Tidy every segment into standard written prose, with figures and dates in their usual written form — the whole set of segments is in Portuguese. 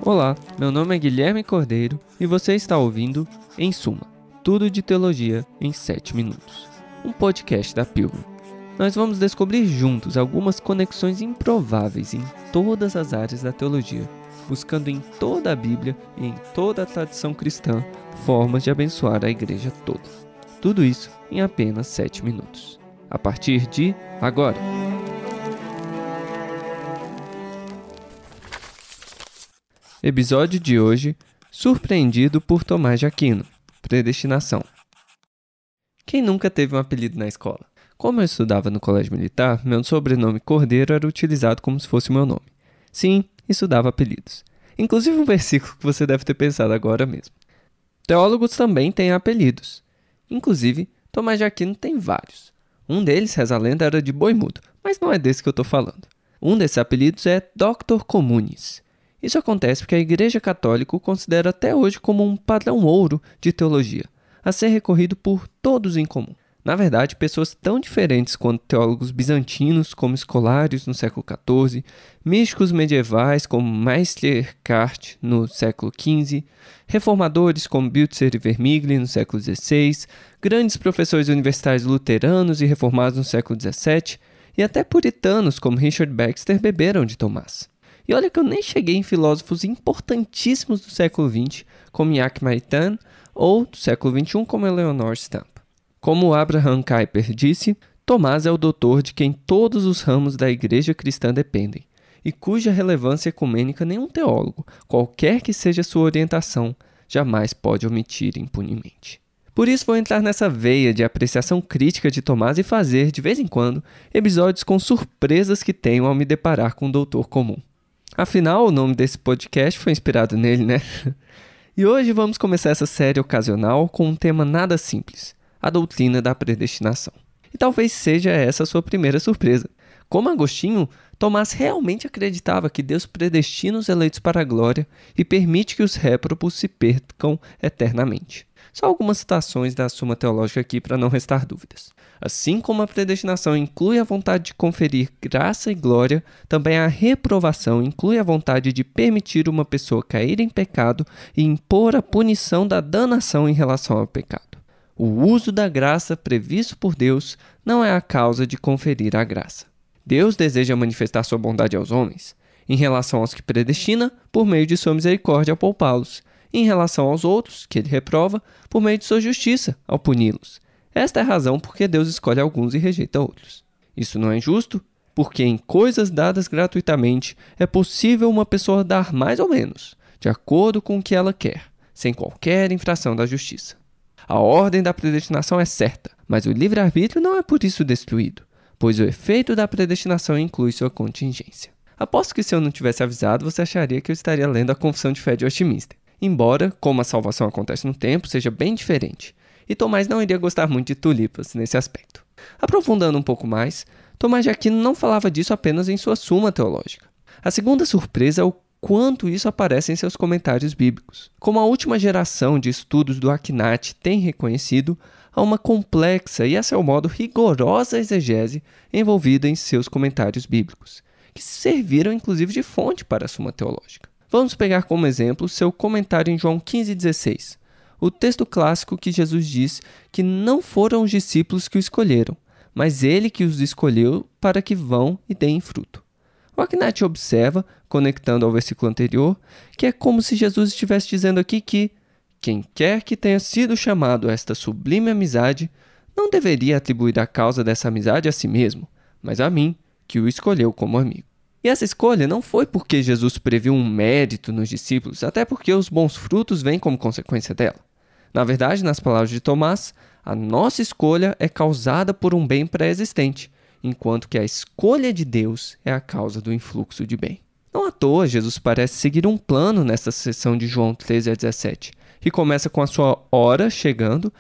Olá, meu nome é Guilherme Cordeiro e você está ouvindo Em Suma, tudo de teologia em 7 minutos. Um podcast da Pilgrim. Nós vamos descobrir juntos algumas conexões improváveis em todas as áreas da teologia, buscando em toda a Bíblia e em toda a tradição cristã formas de abençoar a igreja toda. Tudo isso em apenas 7 minutos. A partir de agora. Episódio de hoje, surpreendido por Tomás de Aquino, predestinação. Quem nunca teve um apelido na escola? Como eu estudava no colégio militar, meu sobrenome Cordeiro era utilizado como se fosse o meu nome. Sim, isso dava apelidos. Inclusive um versículo que você deve ter pensado agora mesmo. Teólogos também têm apelidos. Inclusive, Tomás de Aquino tem vários. Um deles, reza a lenda, era de boi mudo, mas não é desse que eu estou falando. Um desses apelidos é Doctor Communis. Isso acontece porque a Igreja Católica o considera até hoje como um padrão ouro de teologia, a ser recorrido por todos em comum. Na verdade, pessoas tão diferentes quanto teólogos bizantinos, como Escolarius no século XIV, místicos medievais como Meister Eckhart no século XV, reformadores como Bützer e Vermigli no século XVI, grandes professores universitários luteranos e reformados no século XVII, e até puritanos como Richard Baxter beberam de Tomás. E olha que eu nem cheguei em filósofos importantíssimos do século XX, como Jacques Maritain, ou do século XXI, como Eleanor Stamp. Como Abraham Kuyper disse, Tomás é o doutor de quem todos os ramos da igreja cristã dependem, e cuja relevância ecumênica nenhum teólogo, qualquer que seja sua orientação, jamais pode omitir impunemente. Por isso vou entrar nessa veia de apreciação crítica de Tomás e fazer, de vez em quando, episódios com surpresas que tenho ao me deparar com um doutor comum. Afinal, o nome desse podcast foi inspirado nele, né? E hoje vamos começar essa série ocasional com um tema nada simples, a doutrina da predestinação. E talvez seja essa a sua primeira surpresa. Como Agostinho, Tomás realmente acreditava que Deus predestina os eleitos para a glória e permite que os réprobos se percam eternamente. Só algumas citações da Suma Teológica aqui para não restar dúvidas. Assim como a predestinação inclui a vontade de conferir graça e glória, também a reprovação inclui a vontade de permitir uma pessoa cair em pecado e impor a punição da danação em relação ao pecado. O uso da graça previsto por Deus não é a causa de conferir a graça. Deus deseja manifestar sua bondade aos homens, em relação aos que predestina, por meio de sua misericórdia ao poupá-los, em relação aos outros, que ele reprova, por meio de sua justiça, ao puni-los. Esta é a razão por que Deus escolhe alguns e rejeita outros. Isso não é injusto, porque em coisas dadas gratuitamente é possível uma pessoa dar mais ou menos, de acordo com o que ela quer, sem qualquer infração da justiça. A ordem da predestinação é certa, mas o livre-arbítrio não é por isso destruído, pois o efeito da predestinação inclui sua contingência. Aposto que se eu não tivesse avisado, você acharia que eu estaria lendo a Confissão de Fé de Westminster. Embora, como a salvação acontece no tempo, seja bem diferente. E Tomás não iria gostar muito de tulipas nesse aspecto. Aprofundando um pouco mais, Tomás de Aquino não falava disso apenas em sua Suma Teológica. A segunda surpresa é o quanto isso aparece em seus comentários bíblicos. Como a última geração de estudos do Akinat tem reconhecido, há uma complexa e, a seu modo, rigorosa exegese envolvida em seus comentários bíblicos, que serviram inclusive de fonte para a Suma Teológica. Vamos pegar como exemplo seu comentário em João 15,16, o texto clássico que Jesus diz que não foram os discípulos que o escolheram, mas ele que os escolheu para que vão e deem fruto. O Akinat observa, conectando ao versículo anterior, que é como se Jesus estivesse dizendo aqui que quem quer que tenha sido chamado a esta sublime amizade não deveria atribuir a causa dessa amizade a si mesmo, mas a mim, que o escolheu como amigo. E essa escolha não foi porque Jesus previu um mérito nos discípulos, até porque os bons frutos vêm como consequência dela. Na verdade, nas palavras de Tomás, a nossa escolha é causada por um bem pré-existente, enquanto que a escolha de Deus é a causa do influxo de bem. Não à toa, Jesus parece seguir um plano nesta seção de João 13 a 17, que começa com a sua hora chegando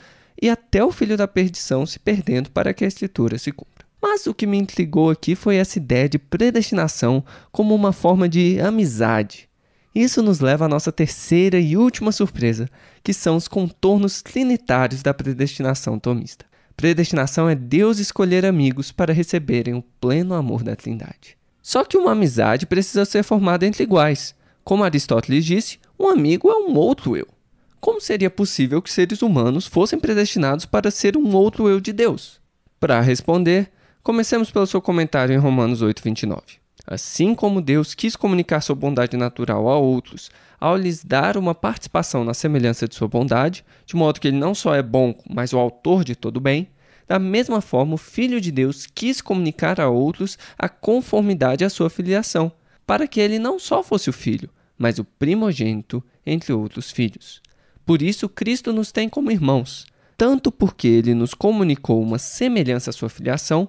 e até o filho da perdição se perdendo para que a escritura se cumpra. Mas o que me intrigou aqui foi essa ideia de predestinação como uma forma de amizade. Isso nos leva à nossa terceira e última surpresa, que são os contornos trinitários da predestinação tomista. Predestinação é Deus escolher amigos para receberem o pleno amor da Trindade. Só que uma amizade precisa ser formada entre iguais, Como Aristóteles disse, um amigo é um outro eu. Como seria possível que seres humanos fossem predestinados para ser um outro eu de Deus? Para responder, comecemos pelo seu comentário em Romanos 8:29. Assim como Deus quis comunicar sua bondade natural a outros, ao lhes dar uma participação na semelhança de sua bondade, de modo que ele não só é bom, mas o autor de todo bem, da mesma forma o Filho de Deus quis comunicar a outros a conformidade à sua filiação, para que ele não só fosse o Filho, mas o primogênito entre outros filhos. Por isso, Cristo nos tem como irmãos, tanto porque ele nos comunicou uma semelhança à sua filiação,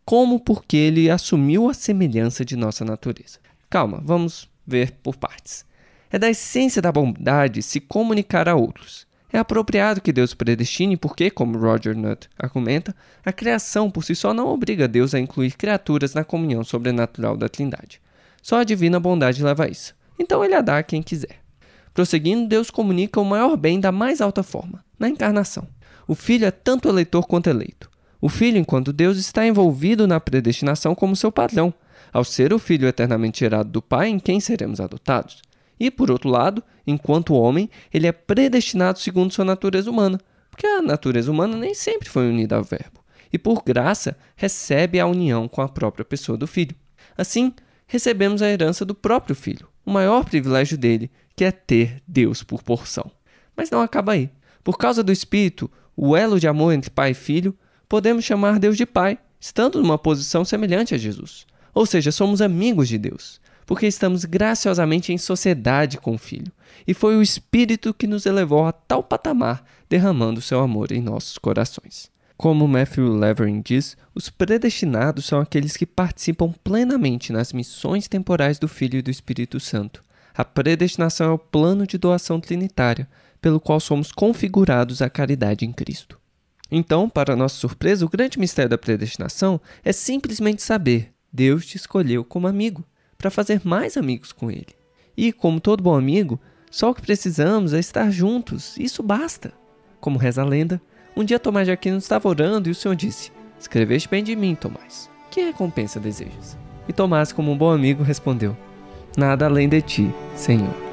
como porque ele assumiu a semelhança de nossa natureza. Calma, vamos ver por partes. É da essência da bondade se comunicar a outros. É apropriado que Deus predestine porque, como Roger Nutt argumenta, a criação por si só não obriga Deus a incluir criaturas na comunhão sobrenatural da Trindade. Só a divina bondade leva a isso. Então ele a dá a quem quiser. Prosseguindo, Deus comunica o maior bem da mais alta forma, na encarnação. O Filho é tanto eleitor quanto eleito. O Filho, enquanto Deus, está envolvido na predestinação como seu padrão, ao ser o Filho eternamente gerado do Pai em quem seremos adotados. E, por outro lado, enquanto homem, ele é predestinado segundo sua natureza humana, porque a natureza humana nem sempre foi unida ao Verbo, e por graça recebe a união com a própria pessoa do Filho. Assim, recebemos a herança do próprio Filho, o maior privilégio dele, que é ter Deus por porção. Mas não acaba aí. Por causa do Espírito, o elo de amor entre pai e filho, podemos chamar Deus de Pai, estando numa posição semelhante a Jesus. Ou seja, somos amigos de Deus, porque estamos graciosamente em sociedade com o Filho. E foi o Espírito que nos elevou a tal patamar, derramando seu amor em nossos corações. Como Matthew Levering diz, os predestinados são aqueles que participam plenamente nas missões temporais do Filho e do Espírito Santo. A predestinação é o plano de doação trinitária, pelo qual somos configurados à caridade em Cristo. Então, para nossa surpresa, o grande mistério da predestinação é simplesmente saber: Deus te escolheu como amigo, para fazer mais amigos com Ele. E, como todo bom amigo, só o que precisamos é estar juntos, isso basta. Como reza a lenda, um dia Tomás de Aquino estava orando e o Senhor disse: escreveste bem de mim, Tomás, que recompensa desejas? E Tomás, como um bom amigo, respondeu: nada além de ti, Senhor.